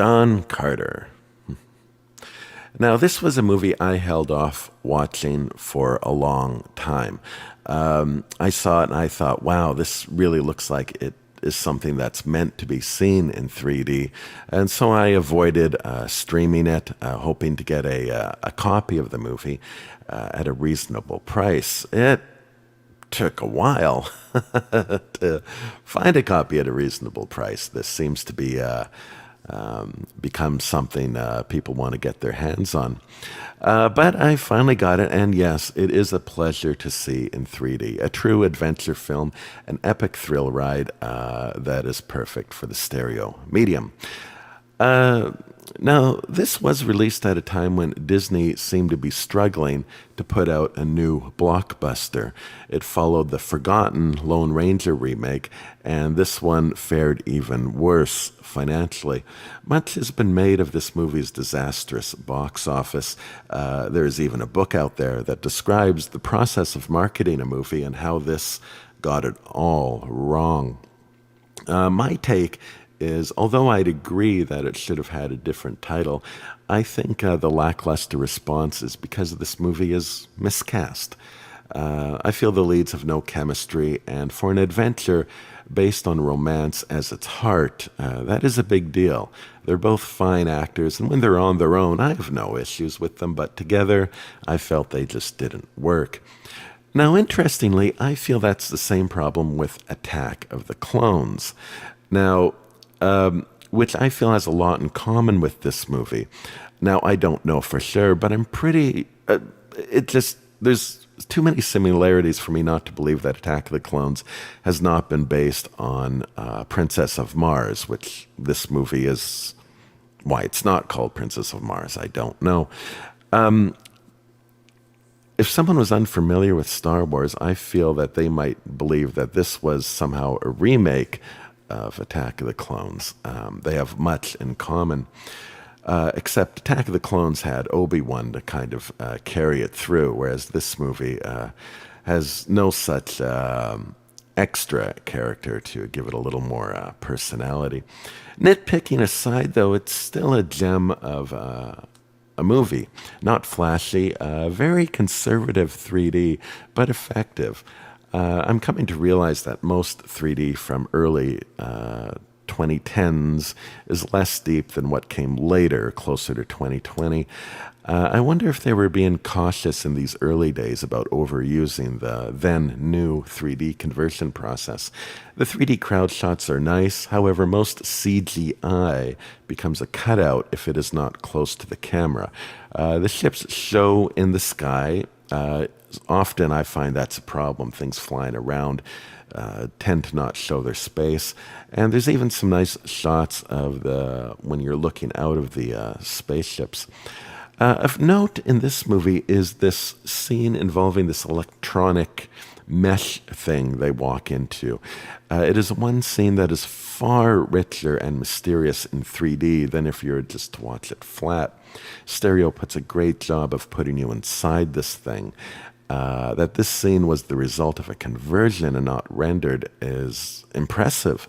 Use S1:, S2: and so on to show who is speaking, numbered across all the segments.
S1: John Carter. Now, this was a movie I held off watching for a long time. I saw it and I thought, wow, this really looks like it is something that's meant to be seen in 3D. And so I avoided streaming it, hoping to get a copy of the movie at a reasonable price. It took a while to find a copy at a reasonable price. This seems to be become something people want to get their hands on. But I finally got it, and yes, it is a pleasure to see in 3D. A true adventure film, an epic thrill ride that is perfect for the stereo medium. Now, this was released at a time when Disney seemed to be struggling to put out a new blockbuster. It followed the forgotten Lone Ranger remake, and this one fared even worse financially. Much has been made of this movie's disastrous box office. There's even a book out there that describes the process of marketing a movie and how this got it all wrong. My take is, although I'd agree that it should have had a different title, I think the lackluster response is because this movie is miscast. I feel the leads have no chemistry, and for an adventure based on romance as its heart, that is a big deal. They're both fine actors, and when they're on their own, I have no issues with them, but together, I felt they just didn't work. Now, interestingly, I feel that's the same problem with Attack of the Clones. Now, which I feel has a lot in common with this movie. Now, I don't know for sure, but I'm pretty... there's too many similarities for me not to believe that Attack of the Clones has not been based on Princess of Mars, which this movie is... Why it's not called Princess of Mars, I don't know. If someone was unfamiliar with Star Wars, I feel that they might believe that this was somehow a remake of Attack of the Clones. They have much in common, except Attack of the Clones had Obi-Wan to kind of carry it through, whereas this movie has no such extra character to give it a little more personality. Nitpicking aside, though, it's still a gem of a movie. Not flashy, very conservative 3D, but effective. I'm coming to realize that most 3D from early 2010s is less deep than what came later, closer to 2020. I wonder if they were being cautious in these early days about overusing the then new 3D conversion process. The 3D crowd shots are nice, however, most CGI becomes a cutout if it is not close to the camera. The ships show in the sky. Often I find that's a problem. Things flying around tend to not show their space. And there's even some nice shots of when you're looking out of the spaceships. Of note in this movie is this scene involving this electronic mesh thing they walk into. It is one scene that is far richer and mysterious in 3D than if you were just to watch it flat. Stereo puts a great job of putting you inside this thing. That this scene was the result of a conversion and not rendered is impressive.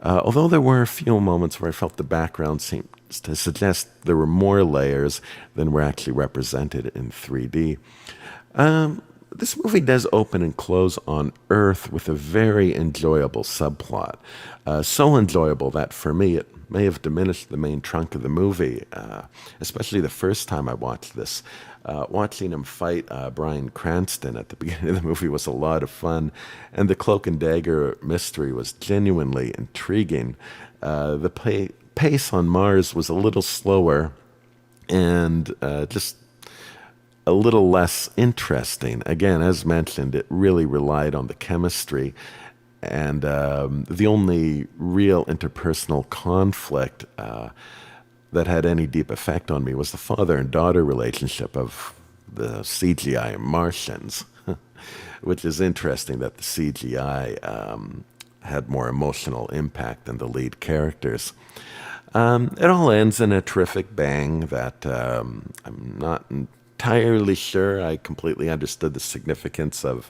S1: Although there were a few moments where I felt the background seemed to suggest there were more layers than were actually represented in 3D. This movie does open and close on Earth with a very enjoyable subplot. So enjoyable that for me it may have diminished the main trunk of the movie, especially the first time I watched this. Watching him fight Bryan Cranston at the beginning of the movie was a lot of fun, and the cloak and dagger mystery was genuinely intriguing. The pace on Mars was a little slower and just a little less interesting. Again, as mentioned, it really relied on the chemistry, and the only real interpersonal conflict that had any deep effect on me was the father and daughter relationship of the CGI Martians, which is interesting that the CGI had more emotional impact than the lead characters. It all ends in a terrific bang that I'm not entirely sure I completely understood the significance of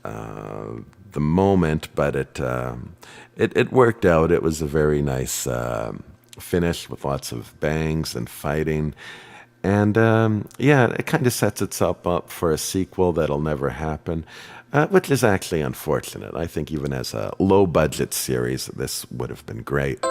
S1: the moment, but it worked out. It was a very nice finish with lots of bangs and fighting. And yeah, it kind of sets itself up for a sequel that'll never happen, which is actually unfortunate. I think even as a low budget series, this would have been great.